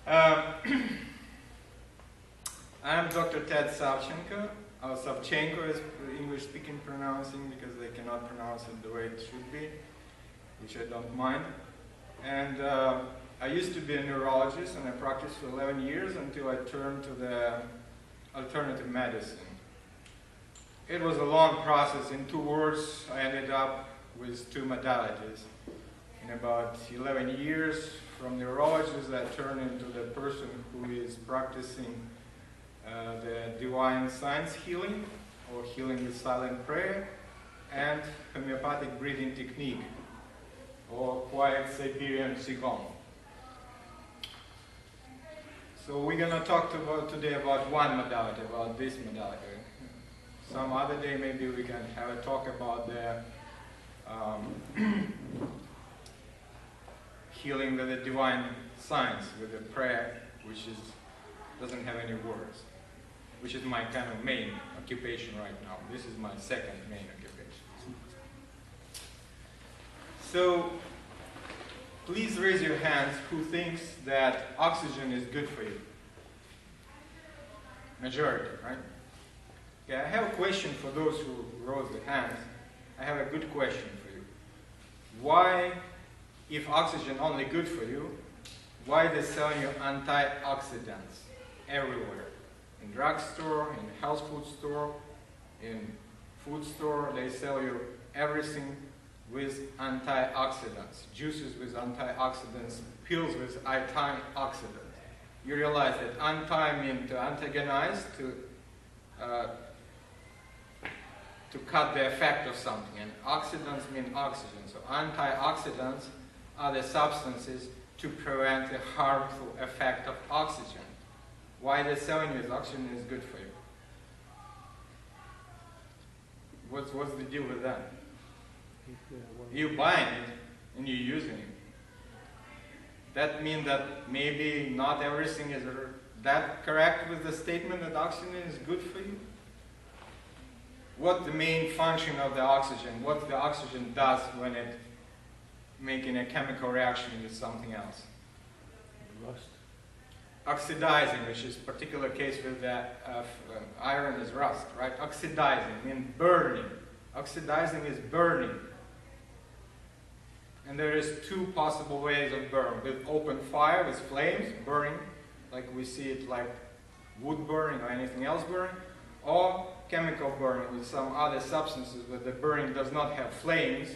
I'm Dr. Ted Savchenko. Savchenko is English-speaking pronouncing because they cannot pronounce it the way it should be, which I don't mind. And I used to be a neurologist, and I practiced for 11 years until I turned to the alternative medicine. It was a long process. In 2 words, I ended up with 2 modalities. In about 11 years, from neurologist, I turned into the person who is practicing the divine science healing, or healing with silent prayer, and homeopathic breathing technique, or quiet Siberian Qigong. So we're going to talk today about one modality, about this modality. Some other day maybe we can have a talk about the healing with the divine science, with the prayer, which doesn't have any words, which is my kind of main occupation right now. This is my second main occupation. So please raise your hands who thinks that oxygen is good for you. Majority, right? Okay, I have a question for those who raised their hands. I have a good question for you. Why, if oxygen only good for you, why they selling you antioxidants everywhere? In drugstore, in health food store, in food store, they sell you everything with antioxidants, juices with antioxidants, pills with antioxidants. You realize that anti means to antagonize, to cut the effect of something, and oxidants mean oxygen. So antioxidants are the substances to prevent the harmful effect of oxygen. Why they're selling you oxygen is good for you? What's the deal with that? You're buying it and you're using it. That means that maybe not everything is that correct with the statement that oxygen is good for you? What's the main function of the oxygen? What the oxygen does when it making a chemical reaction with something else? Rust. Oxidizing, which is a particular case with the iron is rust, right? Oxidizing means burning. Oxidizing is burning. And there is 2 possible ways of burn. With open fire, with flames, burning, like we see it like wood burning or anything else burning, or chemical burning with some other substances where the burning does not have flames,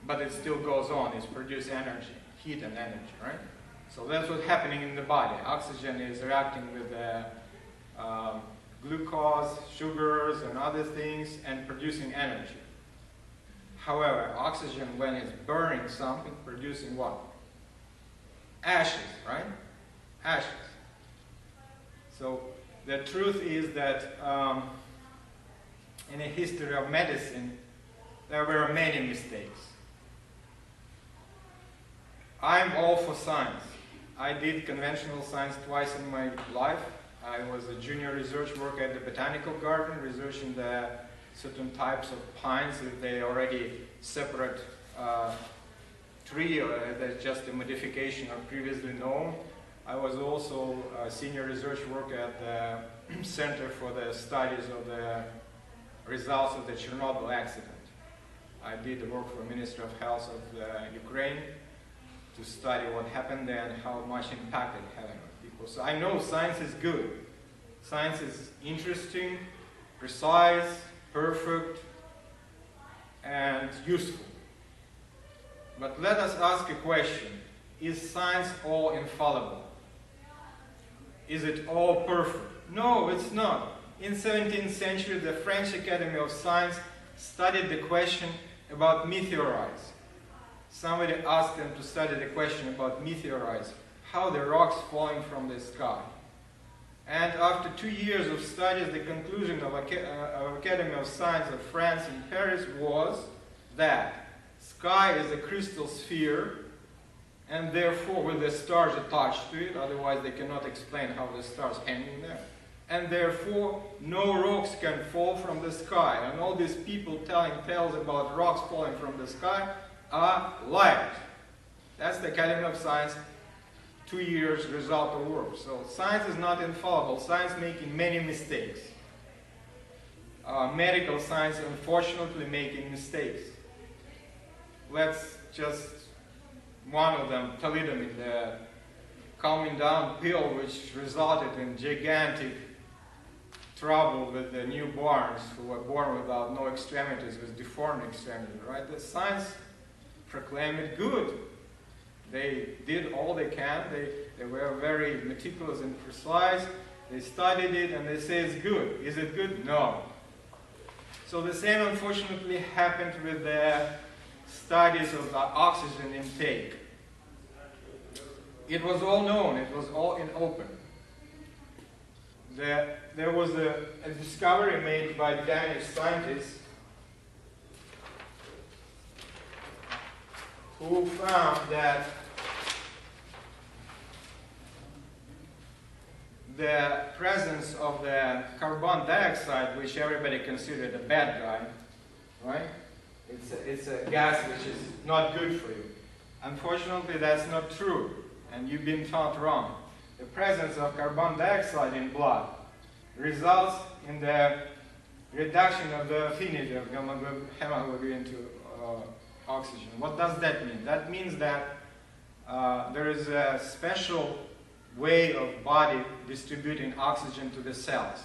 but it still goes on. It's produce energy, heat and energy, right? So that's what's happening in the body. Oxygen is reacting with the glucose, sugars, and other things, and producing energy. However, oxygen, when it's burning something, producing what? Ashes, right? Ashes. So the truth is that in the history of medicine, there were many mistakes. I'm all for science. I did conventional science twice in my life. I was a junior research worker at the botanical garden, researching the certain types of pines, if they already separate tree, or that's just a modification of previously known. I was also a senior research worker at the Center for the Studies of the Results of the Chernobyl accident. I did the work for Ministry of Health of Ukraine to study what happened there and how much impact it had on people. So I know science is good. Science is interesting, precise, perfect, and useful. But let us ask a question. Is science all infallible? Is it all perfect? No, it's not. In the 17th century, the French Academy of Science studied the question about meteorites. Somebody asked them to study the question about meteorites, how the rocks falling from the sky. And after 2 years of studies, the conclusion of Academy of Science of France in Paris was that sky is a crystal sphere, and therefore with the stars attached to it, otherwise they cannot explain how the stars hanging there. And therefore no rocks can fall from the sky. And all these people telling tales about rocks falling from the sky are liars. That's the Academy of Science 2 years result of work. So science is not infallible. Science making many mistakes. Medical science, unfortunately, making mistakes. Let's just, one of them, thalidomide, the calming down pill, which resulted in gigantic trouble with the newborns who were born without no extremities, with deformed extremities, right? The science proclaimed it good. They did all they can. They were very meticulous and precise. They studied it and they say it's good. Is it good? No. So the same, unfortunately, happened with the studies of the oxygen intake. It was all known. It was all in open. There was a discovery made by Danish scientists who found that the presence of the carbon dioxide, which everybody considered a bad guy, right? It's a gas which is not good for you. Unfortunately, that's not true, and you've been taught wrong. The presence of carbon dioxide in blood results in the reduction of the affinity of hemoglobin to oxygen. What does that mean? That means that there is a special way of body distributing oxygen to the cells.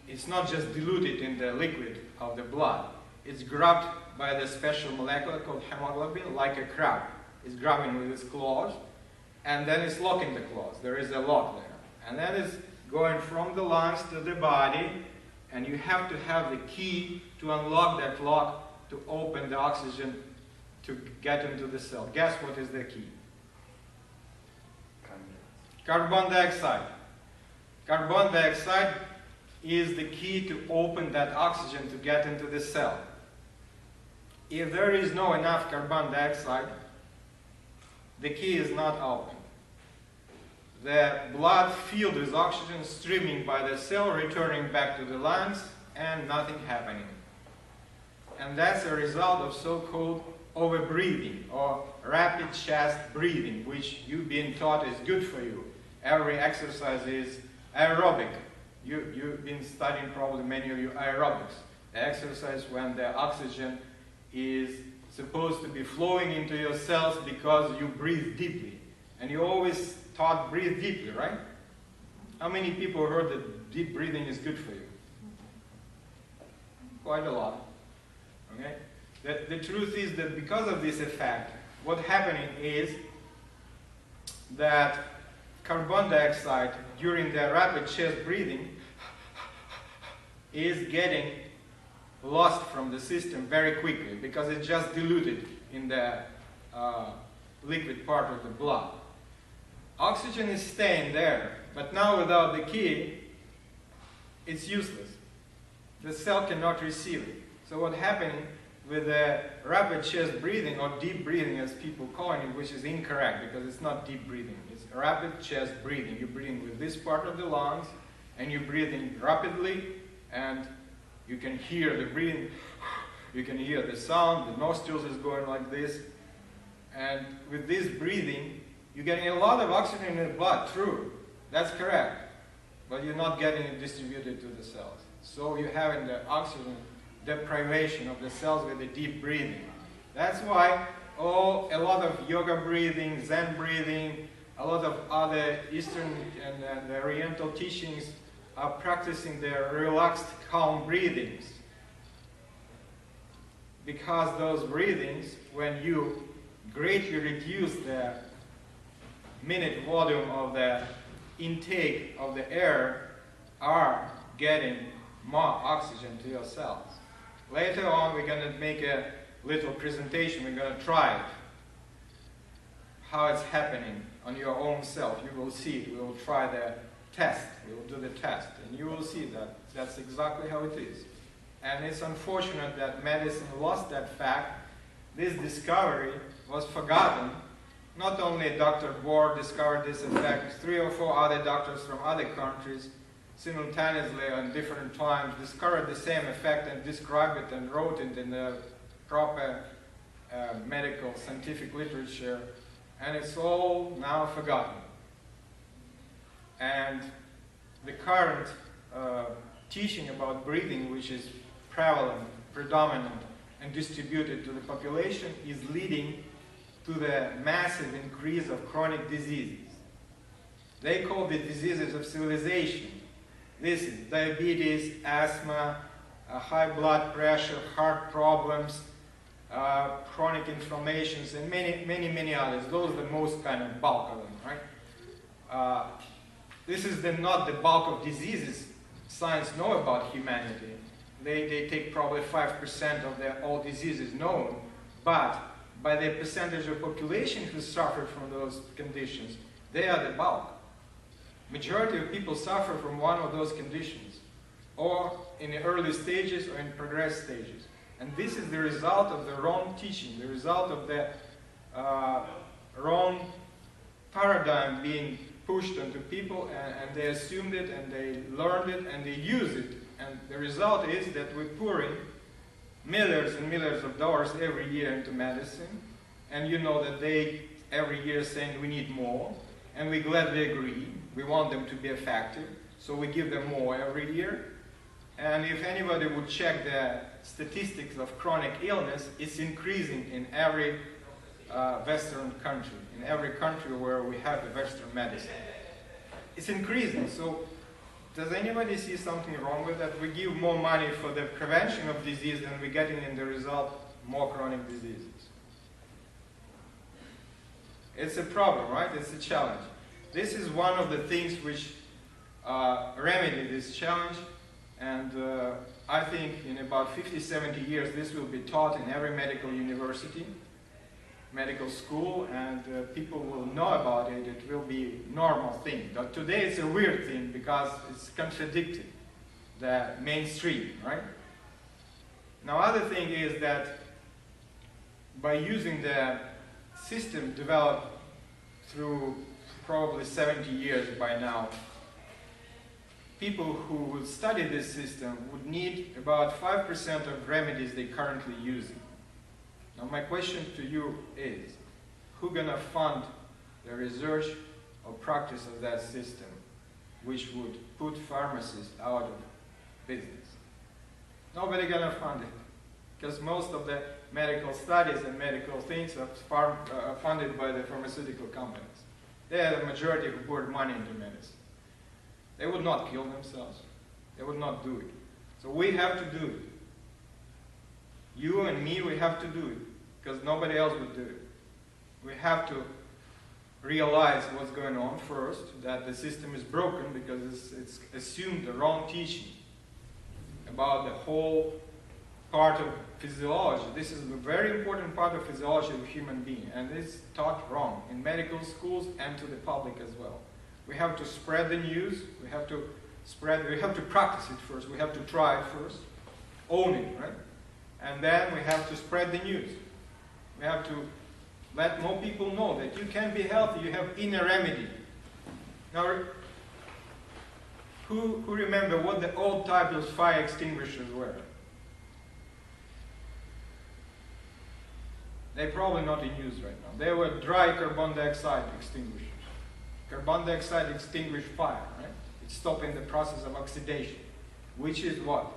It's not just diluted in the liquid of the blood. It's grabbed by the special molecule called hemoglobin, like a crab. It's grabbing with its claws, and then it's locking the claws. There is a lock there. And then it's going from the lungs to the body, and you have to have the key to unlock that lock to open the oxygen to get into the cell. Guess what is the key? Carbon dioxide. Carbon dioxide is the key to open that oxygen to get into the cell. If there is no enough carbon dioxide, the key is not open. The blood filled with oxygen streaming by the cell, returning back to the lungs, and nothing happening. And that's a result of so-called overbreathing or rapid chest breathing, which you've been taught is good for you. Every exercise is aerobic. You've been studying probably many of you aerobics. The exercise when the oxygen is supposed to be flowing into your cells because you breathe deeply. And you always taught breathe deeply, right? How many people heard that deep breathing is good for you? Quite a lot. Okay? The truth is that because of this effect, what's happening is that carbon dioxide during the rapid chest breathing is getting lost from the system very quickly because it's just diluted in the liquid part of the blood. Oxygen is staying there, but now without the key, it's useless. The cell cannot receive it. So what's happening with the rapid chest breathing, or deep breathing as people call it, which is incorrect because it's not deep breathing. It's rapid chest breathing. You're breathing with this part of the lungs, and you're breathing rapidly, and you can hear the breathing. You can hear the sound. The nostrils is going like this. And with this breathing, you're getting a lot of oxygen in the blood. True. That's correct. But you're not getting it distributed to the cells. So you're having the oxygen deprivation of the cells with the deep breathing. That's why a lot of yoga breathing, Zen breathing, a lot of other Eastern and Oriental teachings are practicing their relaxed, calm breathings. Because those breathings, when you greatly reduce the minute volume of the intake of the air, are getting more oxygen to your cells. Later on, we're going to make a little presentation. We're going to try it, how it's happening on your own self. You will see it. We will try the test. We will do the test, and you will see that that's exactly how it is. And it's unfortunate that medicine lost that fact. This discovery was forgotten. Not only Dr. Bohr discovered this effect, 3 or 4 other doctors from other countries simultaneously on different times discovered the same effect and described it and wrote it in the proper medical scientific literature, and it's all now forgotten. And the current teaching about breathing, which is prevalent, predominant, and distributed to the population, is leading to the massive increase of chronic diseases. They call the diseases of civilization. This is diabetes, asthma, high blood pressure, heart problems, chronic inflammations, and many others. Those are the most kind of bulk of them, right? This is not the bulk of diseases science know about humanity. They take probably 5% of all diseases known, but by the percentage of population who suffer from those conditions, they are the bulk. Majority of people suffer from one of those conditions, or in the early stages or in progressed stages. And this is the result of the wrong teaching, the result of the wrong paradigm being pushed onto people, and they assumed it, and they learned it, and they use it. And the result is that we're pouring millions and millions of dollars every year into medicine, and you know that they every year saying we need more, and we gladly agree. We want them to be effective, so we give them more every year. And if anybody would check the statistics of chronic illness, it's increasing in every Western country, in every country where we have the Western medicine. It's increasing. So does anybody see something wrong with that? We give more money for the prevention of disease than we're getting in the result more chronic diseases. It's a problem, right? It's a challenge. This is one of the things which remedy this challenge, and I think in about 50, 70 years this will be taught in every medical university, medical school, and people will know about it. It will be a normal thing. But today it's a weird thing because it's contradicting the mainstream, right? Now, other thing is that by using the system developed through probably 70 years by now, people who would study this system would need about 5% of remedies they're currently using. Now my question to you is, who's going to fund the research or practice of that system, which would put pharmacists out of business? Nobody's going to fund it, because most of the medical studies and medical things are funded by the pharmaceutical companies. They are the majority who pour money into medicine. They would not kill themselves. They would not do it. So we have to do it. You and me, we have to do it, because nobody else would do it. We have to realize what's going on first, that the system is broken because it's assumed the wrong teaching about the whole part of physiology. This is a very important part of physiology of human being, and it's taught wrong in medical schools and to the public as well. We have to spread the news. We have to practice it first. We have to try it first, own it, right? And then we have to spread the news. We have to let more people know that you can be healthy. You have inner remedy. Now, who remember what the old type of fire extinguishers were? They're probably not in use right now. They were dry carbon dioxide extinguishers. Carbon dioxide extinguish fire, right? It's stopping the process of oxidation, which is what?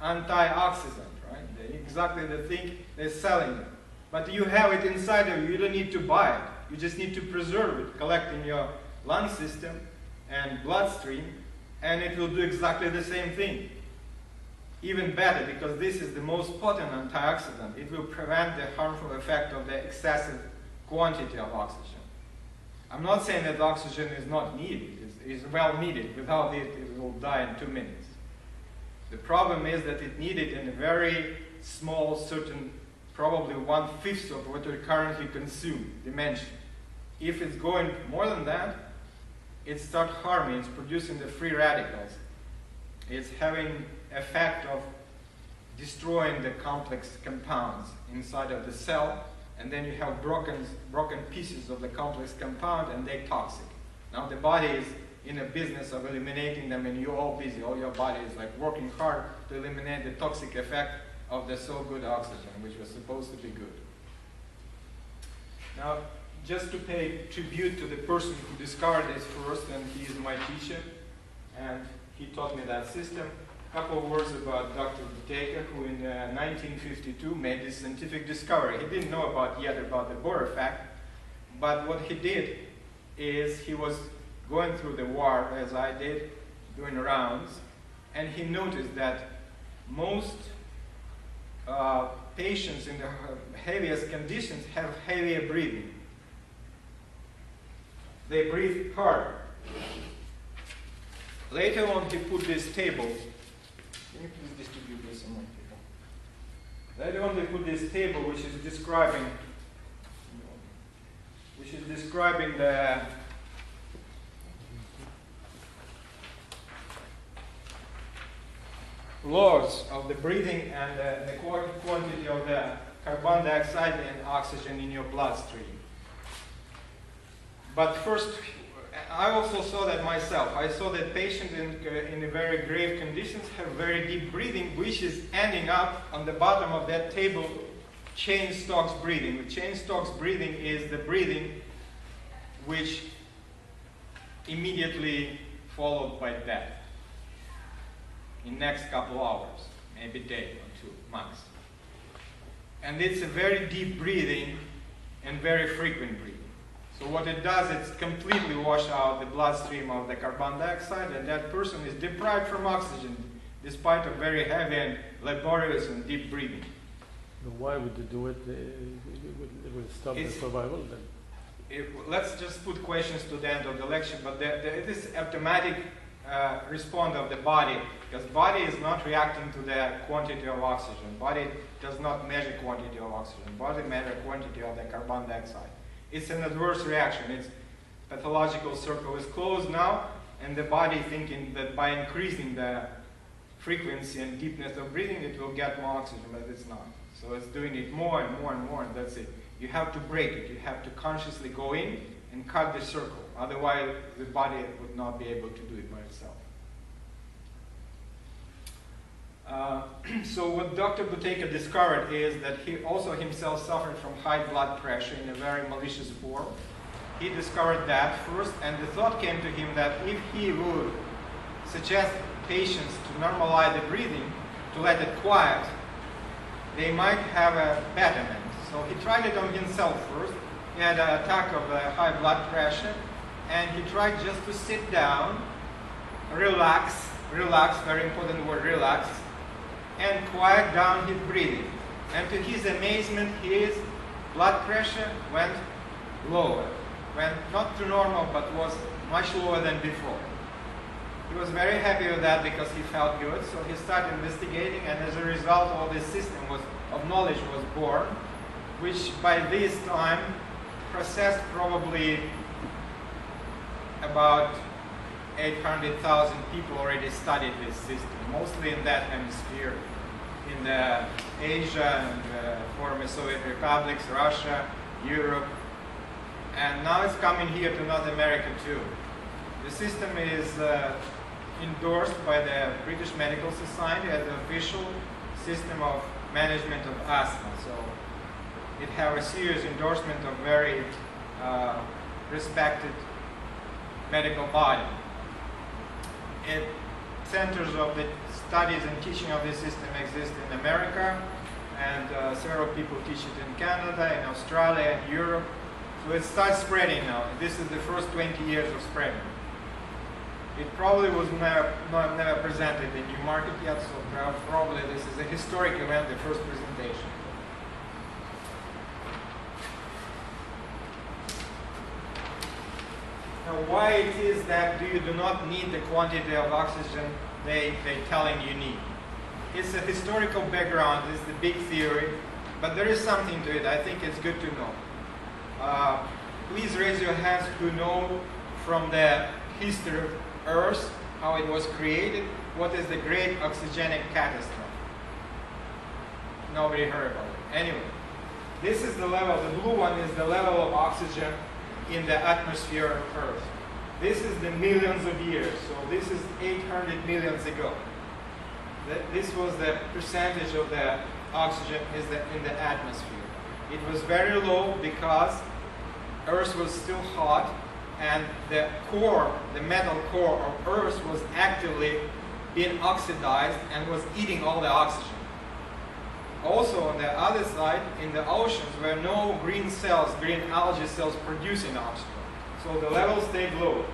Antioxidant, right? They're exactly the thing they're selling them. But you have it inside of you. You don't need to buy it. You just need to preserve it, collect in your lung system and bloodstream, and it will do exactly the same thing. Even better, because this is the most potent antioxidant. It will prevent the harmful effect of the excessive quantity of oxygen. I'm not saying that oxygen is not needed. It's well needed. Without it, it will die in 2 minutes. The problem is that it needed in a very small, certain, probably 1/5 of what we currently consume, dimension. If it's going more than that, it starts harming. It's producing the free radicals. It's having effect of destroying the complex compounds inside of the cell, and then you have broken pieces of the complex compound, and they're toxic. Now the body is in a business of eliminating them, and you're all busy. All your body is like working hard to eliminate the toxic effect of the so good oxygen, which was supposed to be good. Now, just to pay tribute to the person who discovered this first, and he is my teacher, and he taught me that system. A couple of words about Dr. Buteyko, who in 1952 made this scientific discovery. He didn't know yet about the Bohr effect, but what he did is he was going through the war, as I did, doing rounds, and he noticed that most patients in the heaviest conditions have heavier breathing. They breathe harder. Later on, he put this table. Can you please distribute this among people? Later on, they put this table, which is describing the laws of the breathing and the quantity of the carbon dioxide and oxygen in your bloodstream. But first, I also saw that myself. I saw that patients in very grave conditions have very deep breathing, which is ending up on the bottom of that table, Cheyne-Stokes breathing. The Cheyne-Stokes breathing is the breathing which immediately followed by death in next couple hours, maybe day or 2 months. And it's a very deep breathing and very frequent breathing. So what it does, it's completely wash out the bloodstream of the carbon dioxide, and that person is deprived from oxygen despite a very heavy and laborious and deep breathing. But why would they do it? It would stop the survival then. Let's just put questions to the end of the lecture, but it is automatic response of the body, because body is not reacting to the quantity of oxygen. Body does not measure quantity of oxygen. Body measures quantity of the carbon dioxide. It's an adverse reaction. Its pathological circle is closed now, and the body thinking that by increasing the frequency and deepness of breathing, it will get more oxygen, but it's not. So it's doing it more and more and more, and that's it. You have to break it. You have to consciously go in and cut the circle. Otherwise, the body would not be able to do it by itself. So what Dr. Buteyko discovered is that he also himself suffered from high blood pressure in a very malicious form. He discovered that first, and the thought came to him that if he would suggest patients to normalize the breathing, to let it quiet, they might have a betterment. So he tried it on himself first. He had an attack of high blood pressure, and he tried just to sit down, relax, very important word, relax, and quiet down his breathing. And to his amazement, his blood pressure went lower. Went not to normal, but was much lower than before. He was very happy with that because he felt good, so he started investigating, and as a result, all this system of knowledge was born, which by this time processed probably about 800,000 people already studied this system, mostly in that hemisphere, in Asia and former Soviet republics, Russia, Europe, and now it's coming here to North America too. The system is endorsed by the British Medical Society as the official system of management of asthma. So it has a serious endorsement of very respected medical body. Centers of the studies and teaching of this system exist in America, and several people teach it in Canada, in Australia, and Europe. So it starts spreading now. This is the first 20 years of spreading. It probably was never presented in New Market yet, so probably this is a historic event, the first presentation. Now, why it is that you do not need the quantity of oxygen they're telling you need? It's a historical background, it's the big theory, but there is something to it. I think it's good to know. Please raise your hands who know from the history of Earth, how it was created, what is the great oxygenic catastrophe. Nobody heard about it. Anyway, this is the level, the blue one is the level of oxygen in the atmosphere of Earth. This is the millions of years, so this is 800 millions ago. This was the percentage of the oxygen in the atmosphere. It was very low because Earth was still hot, and the core, the metal core of Earth was actively being oxidized and was eating all the oxygen. Also, on the other side, in the oceans, were no green cells, green algae cells producing oxygen. So the level stayed low.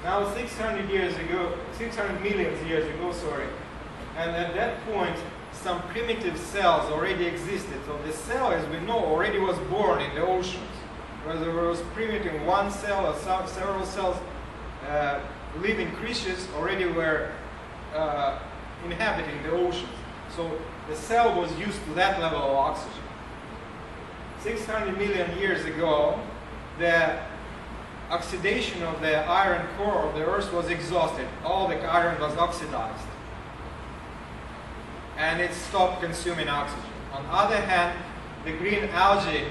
Now, 600 million years ago, and at that point, some primitive cells already existed. So the cell, as we know, already was born in the oceans. Whether there was primitive one cell or several cells, living creatures already were inhabiting the oceans. So the cell was used to that level of oxygen. 600 million years ago, the oxidation of the iron core of the Earth was exhausted. All the iron was oxidized. And it stopped consuming oxygen. On the other hand, the green algae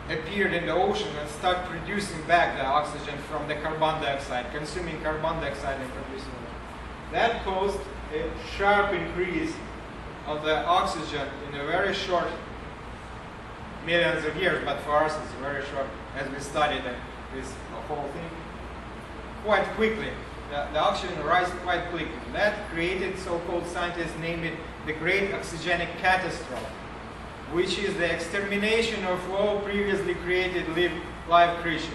appeared in the ocean and started producing back the oxygen from the carbon dioxide, consuming carbon dioxide and producing it. That caused a sharp increase of the oxygen in a very short millions of years, but for us it's very short as we studied this whole thing. Quite quickly, the oxygen rises quite quickly. That created, so-called scientists name it the Great Oxygenic Catastrophe, which is the extermination of all previously created live creatures.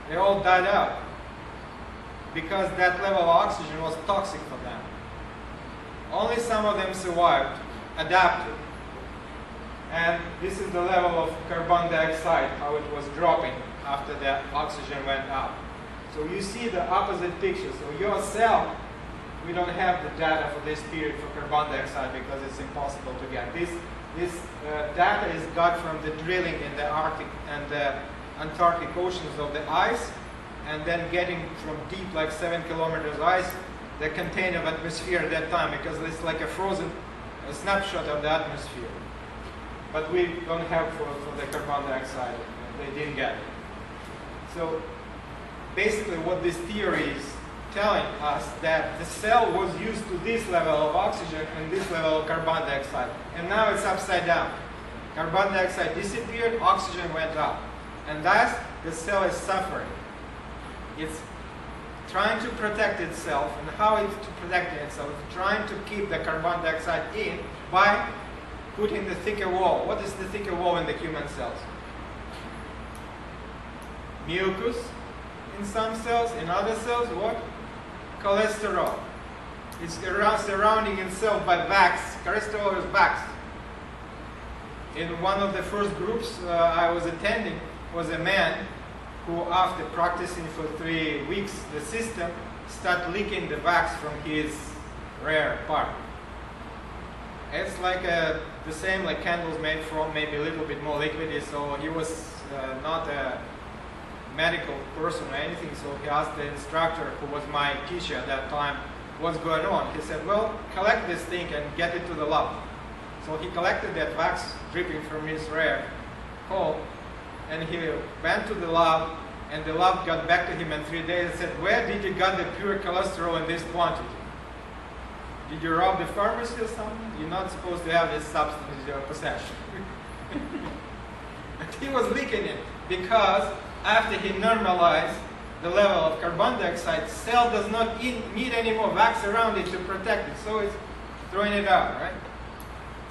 They all died out because that level of oxygen was toxic for them. Only some of them survived, adapted. And this is the level of carbon dioxide, how it was dropping after the oxygen went up. So you see the opposite picture. So your cell, we don't have the data for this period for carbon dioxide because it's impossible to get. This data is got from the drilling in the Arctic and the Antarctic oceans of the ice, and then getting from deep, like 7 kilometers ice, the container of atmosphere at that time, because it's like a snapshot of the atmosphere. But we don't have for the carbon dioxide. They didn't get it. So basically what this theory is telling us that the cell was used to this level of oxygen and this level of carbon dioxide. And now it's upside down. Carbon dioxide disappeared, oxygen went up. And thus the cell is suffering. It's trying to protect itself, and how it's to protect itself? It's trying to keep the carbon dioxide in by putting the thicker wall. What is the thicker wall in the human cells? Mucus in some cells, in other cells, what? Cholesterol. It's surrounding itself by wax. Cholesterol is wax. In one of the first groups I was attending was a man who, after practicing for 3 weeks the system, started leaking the wax from his rear part. It's like the same like candles made from, maybe a little bit more liquidy. So he was not a medical person or anything, so he asked the instructor, who was my teacher at that time, what's going on. He said, well, collect this thing and get it to the lab. So he collected that wax dripping from his rear hole, and he went to the lab, and the lab got back to him in 3 days and said, where did you get the pure cholesterol in this quantity? Did you rob the pharmacy or something? You're not supposed to have this substance in your possession. He was leaking it because after he normalized the level of carbon dioxide, cell does not need any more wax around it to protect it, so it's throwing it out, right?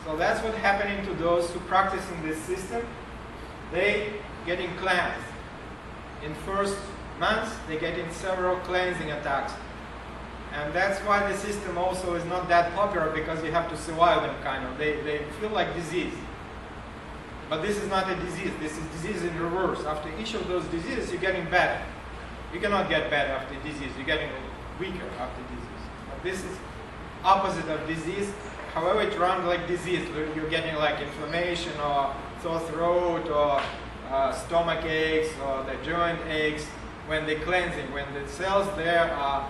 So that's what's happening to those who practice in this system. They getting cleansed. In first months, they getting several cleansing attacks. And that's why the system also is not that popular, because you have to survive them, kind of. They feel like disease. But this is not a disease. This is disease in reverse. After each of those diseases, you're getting better. You cannot get better after disease. You're getting weaker after disease. But this is opposite of disease. However, it runs like disease. You're getting like inflammation or sore throat or stomach aches or the joint aches when they're cleansing. When the cells there are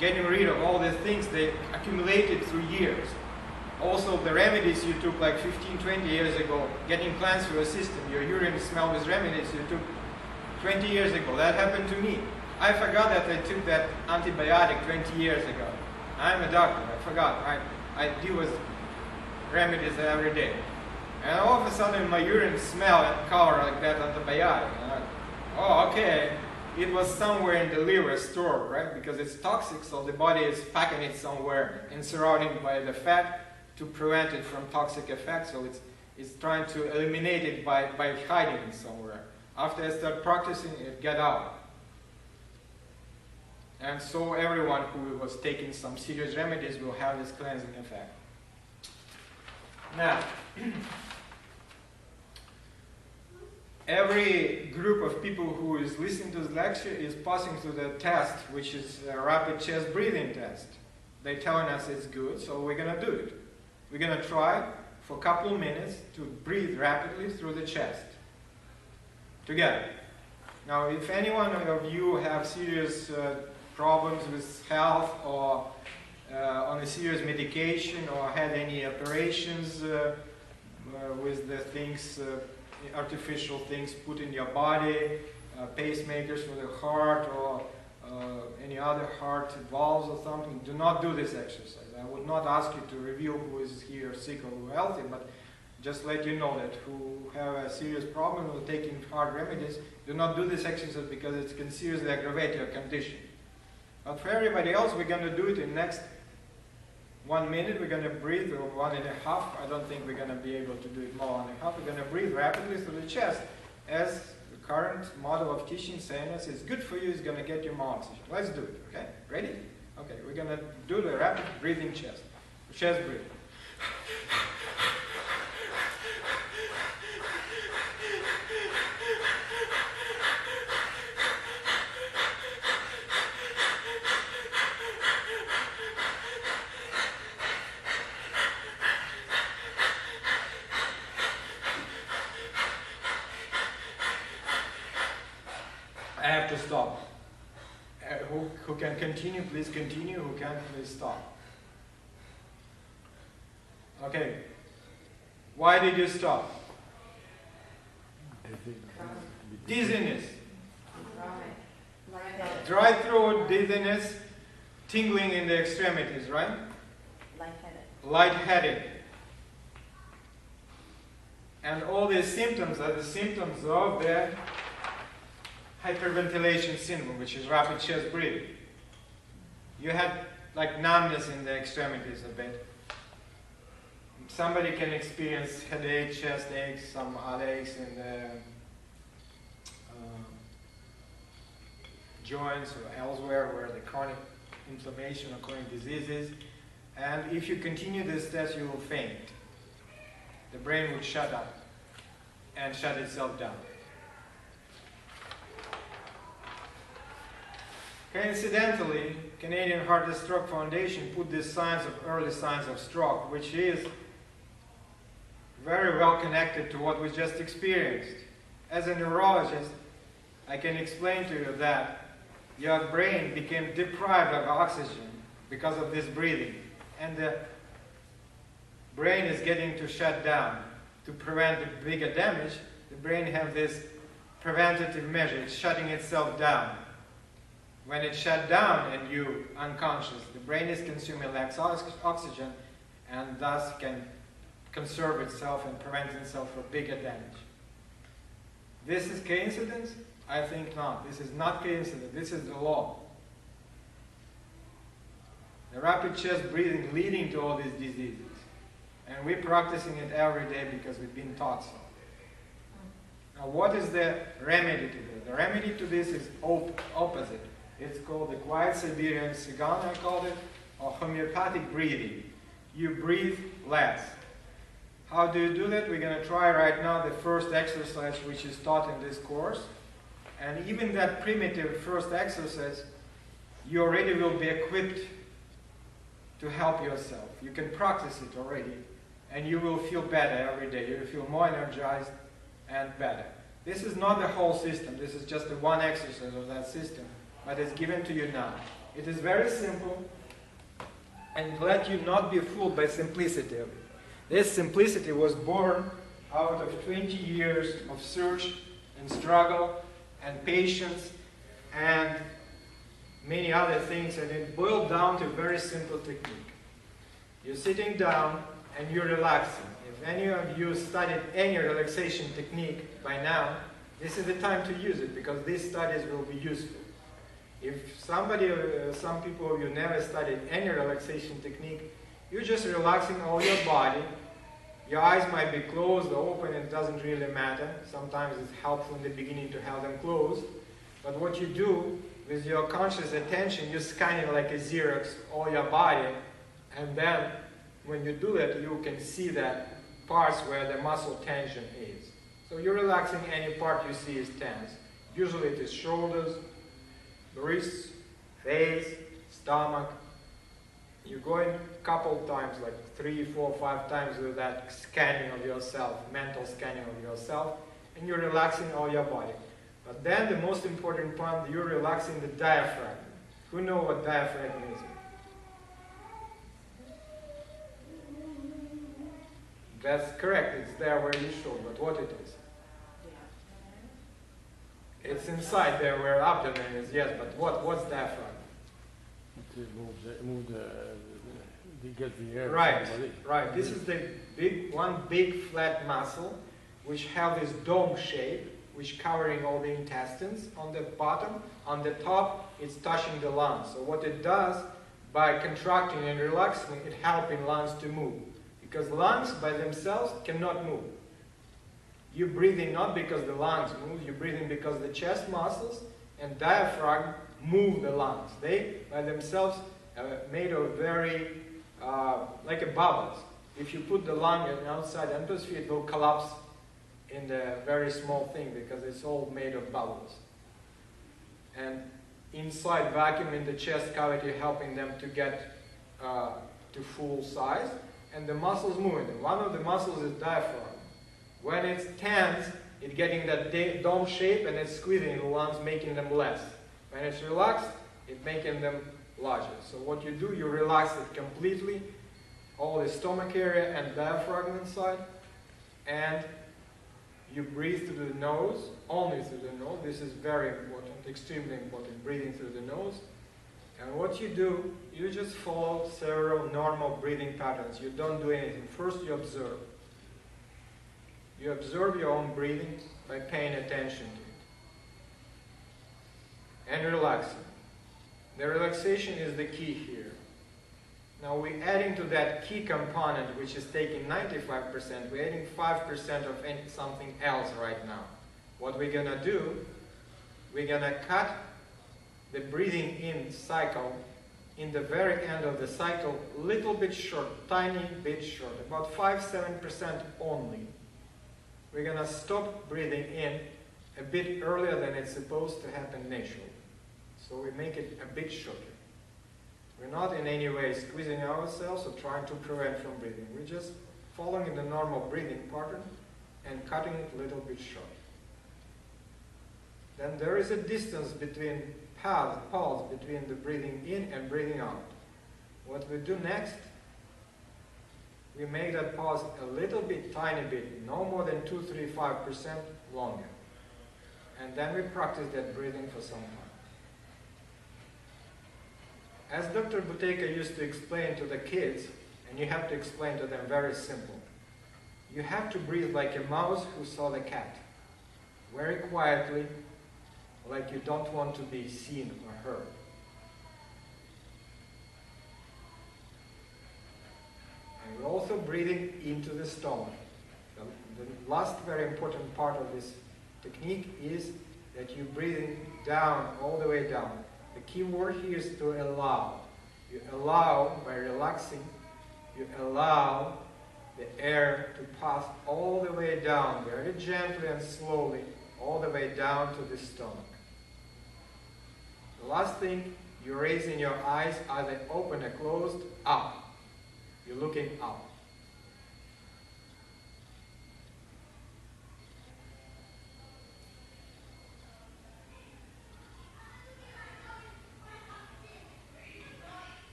getting rid of all these things they accumulated through years. Also, the remedies you took like 15, 20 years ago, getting cleansed through your system, your urine smell with remedies you took 20 years ago. That happened to me. I forgot that I took that antibiotic 20 years ago. I'm a doctor, I forgot. I deal with remedies every day. And all of a sudden my urine smelled and color like that antibiotic. And I, oh, okay. It was somewhere in the liver stored, right? Because it's toxic, so the body is packing it somewhere and surrounding by the fat to prevent it from toxic effects. So it's trying to eliminate it by hiding it somewhere. After I start practicing, it got out. And so everyone who was taking some serious remedies will have this cleansing effect. Now, every group of people who is listening to this lecture is passing through the test, which is a rapid chest breathing test. They're telling us it's good, so we're going to do it. We're going to try for a couple of minutes to breathe rapidly through the chest. Together. Now, if anyone of you have serious problems with health or on a serious medication or had any operations with the things, artificial things put in your body, pacemakers for the heart or any other heart valves or something, do not do this exercise. I would not ask you to reveal who is here sick or who healthy, but just let you know that who have a serious problem with taking hard remedies, do not do this exercise because it can seriously aggravate your condition. But for everybody else, we're going to do it in the next 1 minute. We're going to breathe, or 1.5. I don't think we're going to be able to do it more than 1.5. We're going to breathe rapidly through the chest, as the current model of teaching saying us it's good for you, it's going to get you more oxygen. Let's do it, okay? Ready? Okay, we're going to do the rapid breathing chest breathing. I have to stop. Who can continue, please continue. Who can't, please stop. Okay. Why did you stop? Dizziness. Dry throat, dizziness, tingling in the extremities, right? Lightheaded. And all these symptoms are the symptoms of the hyperventilation syndrome, which is rapid chest breathing. You had like numbness in the extremities a bit. Somebody can experience headache, chest aches, some other aches in the joints or elsewhere where the chronic inflammation or chronic diseases. And if you continue this test, you will faint. The brain would shut up and shut itself down. Coincidentally, Canadian Heart and Stroke Foundation put these early signs of stroke, which is very well connected to what we just experienced. As a neurologist, I can explain to you that your brain became deprived of oxygen because of this breathing, and the brain is getting to shut down. To prevent the bigger damage, the brain has this preventative measure. It's shutting itself down. When it's shut down and you're unconscious, the brain is consuming less oxygen and thus can conserve itself and prevent itself from bigger damage. This is coincidence? I think not. This is not coincidence. This is the law. The rapid chest breathing leading to all these diseases. And we're practicing it every day because we've been taught so. Now what is the remedy to this? The remedy to this is opposite. It's called the quiet Siberian Tsigane, I call it, or homeopathic breathing. You breathe less. How do you do that? We're going to try right now the first exercise which is taught in this course. And even that primitive first exercise, you already will be equipped to help yourself. You can practice it already, and you will feel better every day. You will feel more energized and better. This is not the whole system. This is just the one exercise of that system, but it's given to you now. It is very simple, and let you not be fooled by simplicity of it. This simplicity was born out of 20 years of search and struggle and patience and many other things, and it boiled down to a very simple technique. You're sitting down and you're relaxing. If If any of you studied any relaxation technique by now, this is the time to use it because these studies will be useful. If somebody, some people of you never studied any relaxation technique, you're just relaxing all your body. Your eyes might be closed or open, it doesn't really matter. Sometimes it's helpful in the beginning to have them closed. But what you do with your conscious attention, you're scanning like a Xerox all your body, and then when you do that, you can see that parts where the muscle tension is. So you're relaxing any part you see is tense. Usually it is shoulders, wrists, face, stomach. You go in a couple times, like 3, 4, 5 times with that scanning of yourself, mental scanning of yourself, and you're relaxing all your body. But then the most important part, you're relaxing the diaphragm. Who know what diaphragm is? That's correct, it's there where you showed, but what it is? It's inside there where abdomen is, yes, but what's diaphragm? To move get the air. Right, right. This is the one big flat muscle which have this dome shape, which covering all the intestines on the bottom. On the top, it's touching the lungs. So what it does, by contracting and relaxing, it helping lungs to move. Because lungs by themselves cannot move. You're breathing not because the lungs move, you're breathing because the chest muscles and diaphragm move the lungs. They, by themselves, are made of very, like a bubbles. If you put the lung in outside atmosphere, it will collapse in the very small thing because it's all made of bubbles. And inside vacuum in the chest cavity helping them to get to full size, and the muscles moving. One of the muscles is diaphragm. When it's tense, it's getting that dome shape and it's squeezing the lungs, making them less. When it's relaxed, it's making them larger. So what you do, you relax it completely, all the stomach area and diaphragm inside, and you breathe through the nose, only through the nose. This is very important, extremely important, breathing through the nose. And what you do, you just follow several normal breathing patterns. You don't do anything. First you observe. You observe your own breathing by paying attention to it. And relaxing. The relaxation is the key here. Now we're adding to that key component, which is taking 95%, we're adding 5% of something else right now. What we're going to do, we're going to cut the breathing in cycle in the very end of the cycle a little bit short, tiny bit short, about 5-7% only. We're going to stop breathing in a bit earlier than it's supposed to happen naturally. So we make it a bit shorter. We're not in any way squeezing ourselves or trying to prevent from breathing. We're just following the normal breathing pattern and cutting it a little bit short. Then there is a distance between pause between the breathing in and breathing out. What we do next, we make that pause a little bit, tiny bit, no more than 2-3-5% longer. And then we practice that breathing for some time. As Dr. Buteyko used to explain to the kids, and you have to explain to them very simple, you have to breathe like a mouse who saw the cat, very quietly, like you don't want to be seen or heard. And we're also breathing into the stomach. The last very important part of this technique is that you're breathing down, all the way down. The key word here is to allow. You allow, by relaxing, you allow the air to pass all the way down, very gently and slowly, all the way down to the stomach. The last thing, you're raising your eyes, either open or closed, up. You're looking up.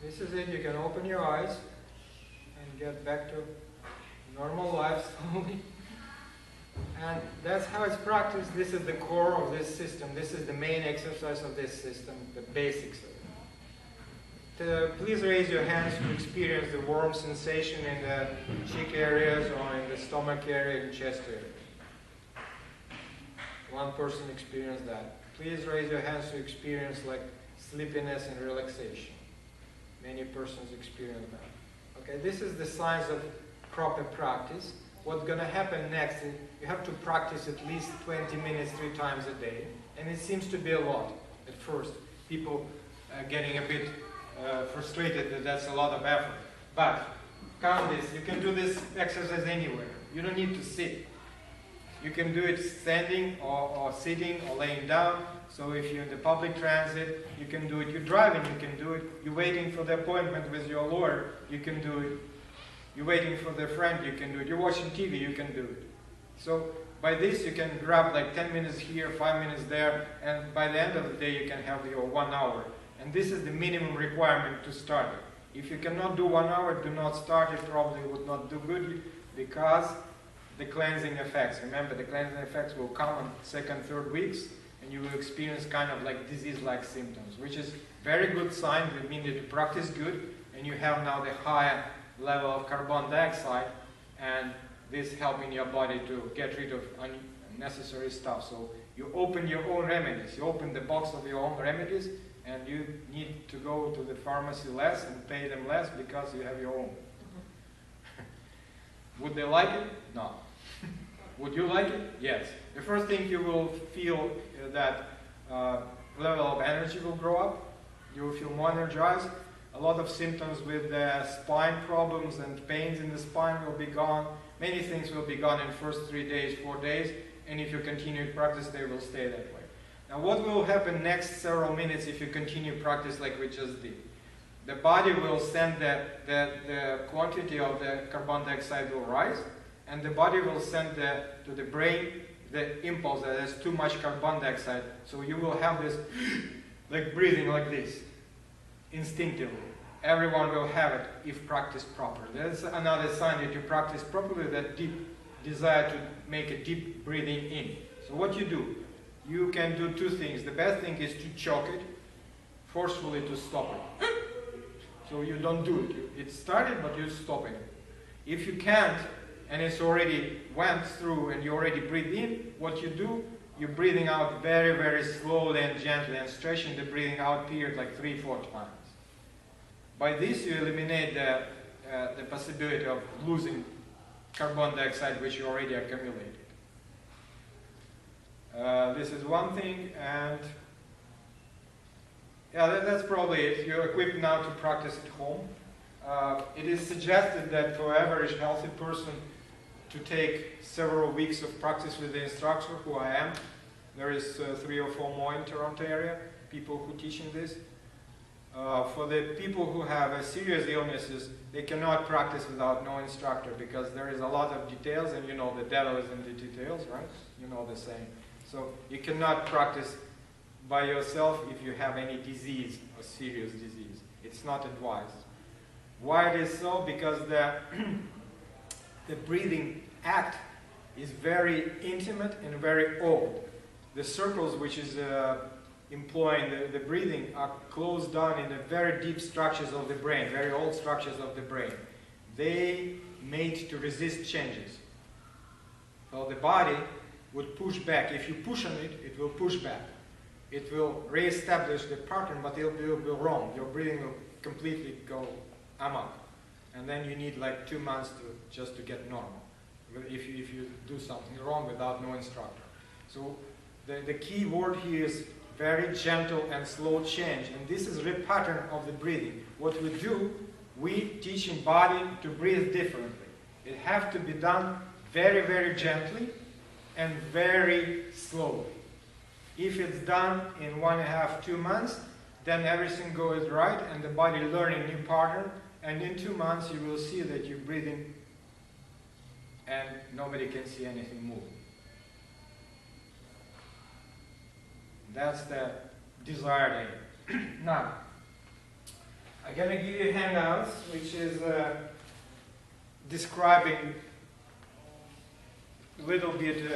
This is it. You can open your eyes and get back to normal life slowly. And that's how it's practiced. This is the core of this system. This is the main exercise of this system, the basics of it. Please raise your hands to experience the warm sensation in the cheek areas or in the stomach area and chest area. One person experienced that. Please raise your hands to experience like sleepiness and relaxation. Many persons experience that. Okay, this is the science of proper practice. What's going to happen next is you have to practice at least 20 minutes 3 times a day. And it seems to be a lot at first. People getting a bit frustrated that that's a lot of effort. But count this. You can do this exercise anywhere. You don't need to sit. You can do it standing or sitting or laying down. So if you're in the public transit, you can do it. You're driving, you can do it. You're waiting for the appointment with your lawyer, you can do it. You're waiting for the friend, you can do it. You're watching TV, you can do it. So by this, you can grab like 10 minutes here, 5 minutes there, and by the end of the day, you can have your 1 hour. And this is the minimum requirement to start it. If you cannot do 1 hour, do not start it. Probably would not do good because the cleansing effects. Remember, the cleansing effects will come on 2nd, 3rd weeks, and you will experience kind of like disease-like symptoms, which is very good sign. It means that you practice good, and you have now the higher level of carbon dioxide, and this helping your body to get rid of unnecessary stuff. So you open your own remedies. You open the box of your own remedies, and you need to go to the pharmacy less and pay them less because you have your own. Would they like it? No. Would you like it? Yes. The first thing you will feel that level of energy will grow up. You will feel more energized. A lot of symptoms with spine problems and pains in the spine will be gone. Many things will be gone in the first 3 days, 4 days. And if you continue to practice, they will stay that way. Now what will happen next several minutes if you continue practice like we just did? The body will send the quantity of the carbon dioxide will rise, and the body will send to the brain the impulse that there's too much carbon dioxide. So you will have this like breathing like this, instinctively. Everyone will have it if practiced properly. That's another sign that you practice properly, that deep desire to make a deep breathing in. So what you do, you can do 2 things. The best thing is to choke it, forcefully to stop it. So you don't do it. It started, but you're stopping it. If you can't, and it's already went through and you already breathe in, what you do, you're breathing out very, very slowly and gently and stretching the breathing out period like 3-4 times. By this, you eliminate the possibility of losing carbon dioxide which you already accumulated. This is one thing, and yeah, that's probably it. You're equipped now to practice at home. It is suggested that for average healthy person to take several weeks of practice with the instructor, who I am. There is 3 or 4 more in Toronto area, people who teaching this. For the people who have serious illnesses, they cannot practice without no instructor because there is a lot of details, and you know the devil is in the details, right? You know the saying. So you cannot practice by yourself if you have any disease or serious disease. It's not advised. Why it is so? Because the breathing act is very intimate and very old. The circles which is employing the breathing are closed down in the very deep structures of the brain, very old structures of the brain. They made to resist changes. So the body would push back. If you push on it, it will push back. It will re-establish the pattern, but it will be wrong. Your breathing will completely go amok. And then you need like 2 months just to get normal, if you do something wrong without no instructor. So the key word here is very gentle and slow change. And this is the pattern of the breathing. What we do, we teach in body to breathe differently. It has to be done very, very gently and very slowly. If it's done in 1.5, 2 months, then everything goes right and the body learning new pattern. And in 2 months, you will see that you're breathing and nobody can see anything moving. That's the desired aim. Now, I'm going to give you handouts, which is describing a little bit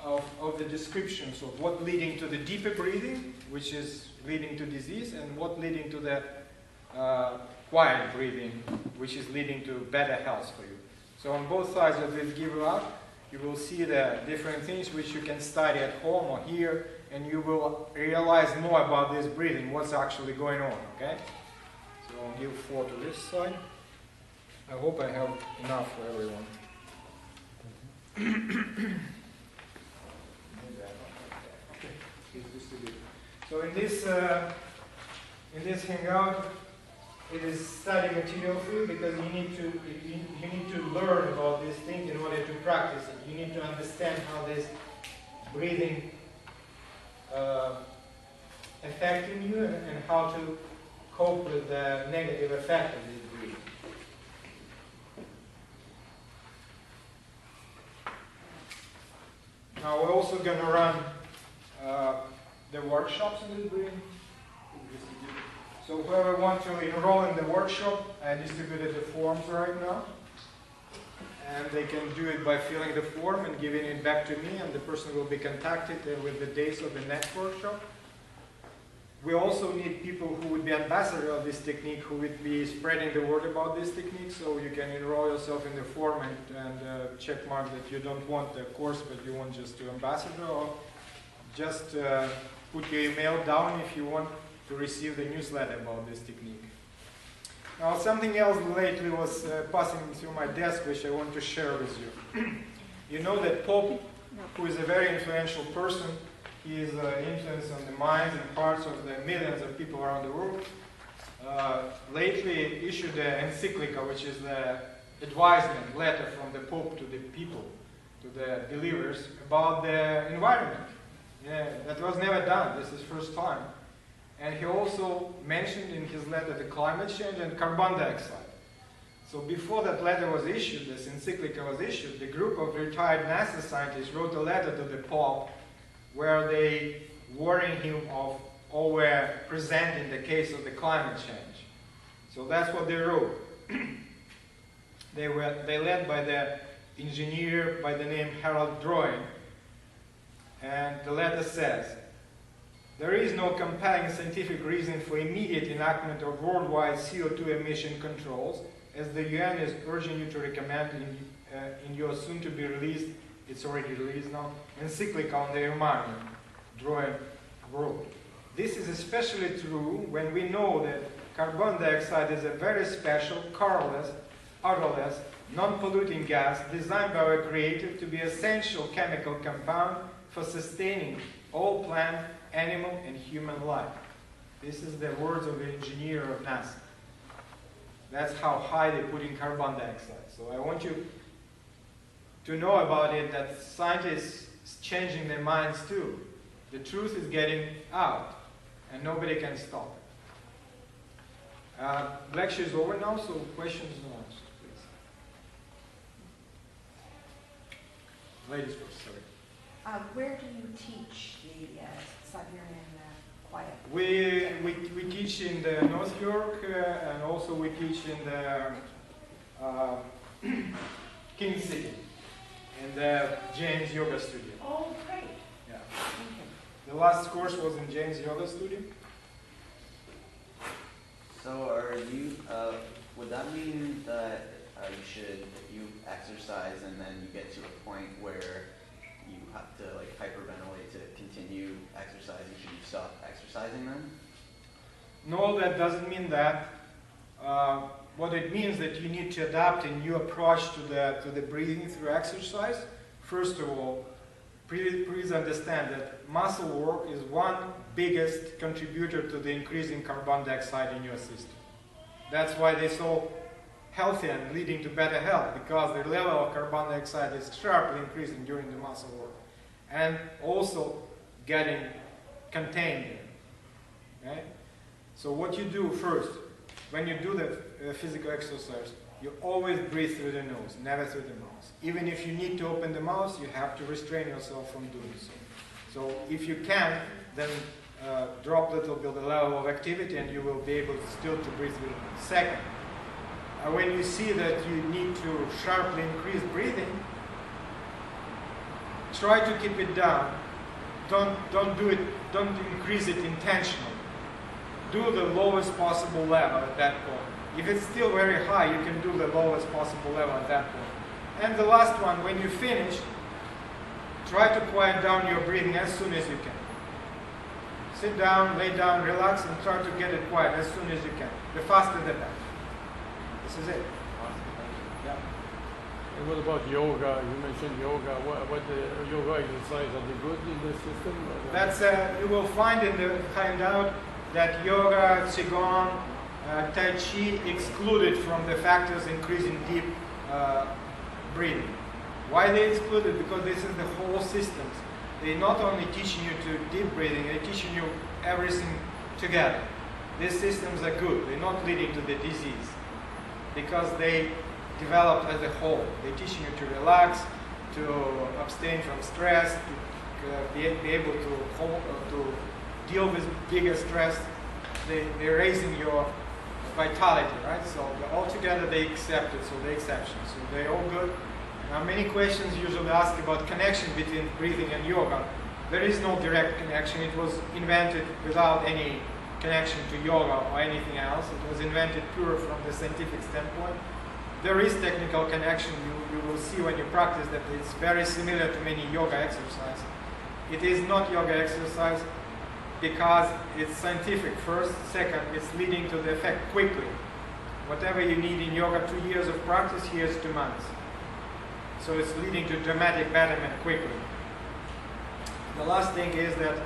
of the descriptions of what leading to the deeper breathing, which is leading to disease, and what leading to the quiet breathing, which is leading to better health for you. So on both sides of this give out, you will see the different things which you can study at home or here, and you will realize more about this breathing, what's actually going on, okay? So I'll give 4 to this side. I hope I have enough for everyone. So in this hangout, it is study material for you because you need to learn about this thing in order to practice it. You need to understand how this breathing affecting you and how to cope with the negative effect of this breathing. Now we're also going to run the workshops in this breathing. So whoever wants to enroll in the workshop, I distributed the forms right now. And they can do it by filling the form and giving it back to me, and the person will be contacted with the dates of the next workshop. We also need people who would be ambassadors of this technique, who would be spreading the word about this technique, so you can enroll yourself in the form and check mark that you don't want the course, but you want just to ambassador, or just put your email down if you want to receive the newsletter about this technique. Now, something else lately was passing through my desk, which I want to share with you. You know that Pope, who is a very influential person, he is influence on the minds and hearts of the millions of people around the world, lately issued an encyclical, which is the advisement letter from the Pope to the people, to the believers, about the environment. Yeah, that was never done. This is first time. And he also mentioned in his letter the climate change and carbon dioxide. So before that letter was issued, this encyclical was issued, the group of retired NASA scientists wrote a letter to the Pope where they warning him of all were present in the case of the climate change. So that's what they wrote. They led by the engineer by the name Harold Droin. And the letter says, there is no compelling scientific reason for immediate enactment of worldwide CO2 emission controls, as the UN is urging you to recommend in your soon-to-be released, it's already released now, encyclical on the environment, Drawing wrote. This is especially true when we know that carbon dioxide is a very special, colorless, odorless, non-polluting gas designed by our Creator to be an essential chemical compound for sustaining all plant, animal, and human life. This is the words of the engineer of NASA. That's how high they put in carbon dioxide. So I want you to know about it, that scientists are changing their minds too. The truth is getting out, and nobody can stop it. Lecture is over now, so questions and answers, please. Ladies first, sorry. Where do you teach the Siberian quiet? We teach in the North York, and also we teach in the King City, in the James Yoga Studio. Oh, great. Yeah. The last course was in James Yoga Studio. So are you, would that mean that if you exercise and then you get to a point where you have to like hyperventilate to continue exercising, should you stop exercising then? No, that doesn't mean that. What it means that you need to adapt a new approach to the breathing through exercise. First of all, please understand that muscle work is one biggest contributor to the increase in carbon dioxide in your system. That's why they're so healthy and leading to better health, because the level of carbon dioxide is sharply increasing during the muscle work, and also getting contained there. Okay? So what you do first, when you do the physical exercise, you always breathe through the nose, never through the mouth. Even if you need to open the mouth, you have to restrain yourself from doing so. So if you can, then drop a little bit the level of activity, and you will be able still to breathe with it. Second, when you see that you need to sharply increase breathing, try to keep it down. Don't do it. Don't increase it intentionally. Do the lowest possible level at that point. If it's still very high, you can do the lowest possible level at that point. And the last one, when you finish, try to quiet down your breathing as soon as you can. Sit down, lay down, relax, and try to get it quiet as soon as you can. The faster the better. This is it. Yeah. And what about yoga? You mentioned yoga. What yoga exercise, are they good in the system? That's you will find in the handout that yoga, qigong, tai chi excluded from the factors increasing deep breathing. Why they excluded? Because this is the whole systems. They're not only teaching you to deep breathing, they're teaching you everything together. These systems are good. They're not leading to the disease because they developed as a whole. They're teaching you to relax, to abstain from stress, to be able to hold, to deal with bigger stress. They're raising your vitality, right? So altogether they accept it, so the exceptions. So they're all good. Now many questions usually ask about connection between breathing and yoga. There is no direct connection. It was invented without any connection to yoga or anything else. It was invented pure from the scientific standpoint. There is technical connection. You will see when you practice that it's very similar to many yoga exercises. It is not yoga exercise because it's scientific first. Second, it's leading to the effect quickly. Whatever you need in yoga, 2 years of practice, here's 2 months. So it's leading to dramatic betterment quickly. The last thing is that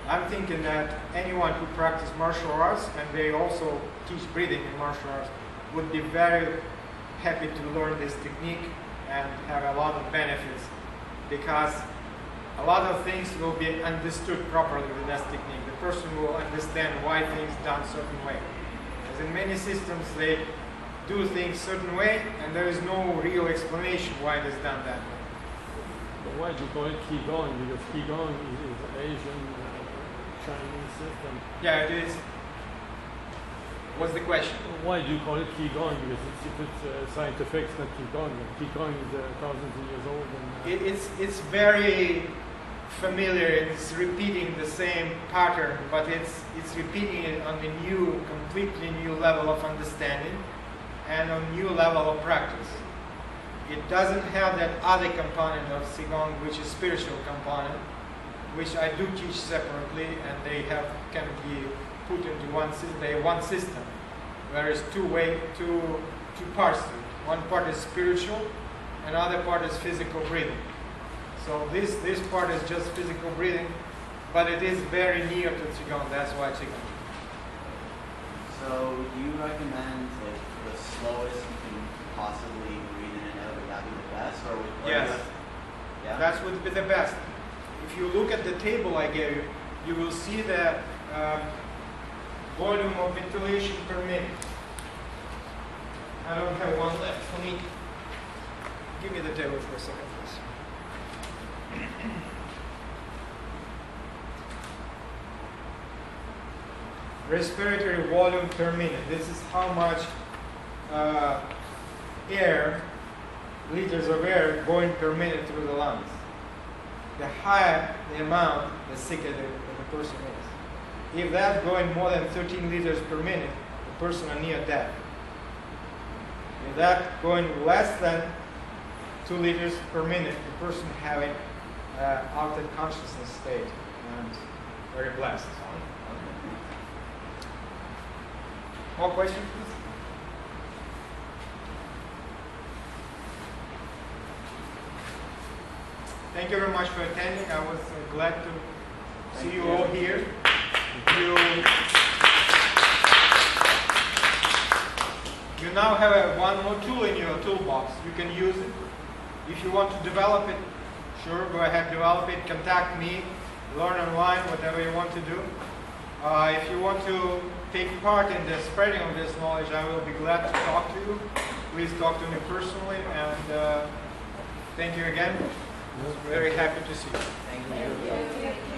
I'm thinking that anyone who practices martial arts, and they also teach breathing in martial arts, would be very happy to learn this technique and have a lot of benefits, because a lot of things will be understood properly with this technique. The person will understand why things done a certain way. As in many systems, they do things certain way, and there is no real explanation why it is done that way. But why do you call it Qigong? Because Qigong is an Asian, Chinese system. Yeah, it is. What's the question? Why do you call it Qigong? Because if it's scientific, it's not Qigong. Qigong is thousands of years old. And, It's very familiar. It's repeating the same pattern, but it's repeating it on a new, completely new level of understanding and a new level of practice. It doesn't have that other component of Qigong, which is spiritual component, which I do teach separately, and they can be put into one system, whereas two parts to it. One part is spiritual, another part is physical breathing. So this part is just physical breathing, but it is very near to Qigong. That's why Qigong. So do you recommend like the slowest you can possibly breathe in and out? Would that be the best, or would Yes. Yeah. That would be the best. If you look at the table I gave you, you will see the volume of ventilation per minute. I don't have one left for me. Give me the table for a second, please. Respiratory volume per minute. This is how much liters of air going per minute through the lungs. The higher the amount, the sicker the person is. If that's going more than 13 liters per minute, the person is near death. If that's going less than 2 liters per minute, the person having altered consciousness state and very blessed. More questions, please? Thank you very much for attending. I was glad to see you all here. You now have one more tool in your toolbox. You can use it. If you want to develop it, sure, go ahead, develop it. Contact me, learn online, whatever you want to do. If you want to take part in the spreading of this knowledge, I will be glad to talk to you. Please talk to me personally, and thank you again. Very happy to see you. Thank you.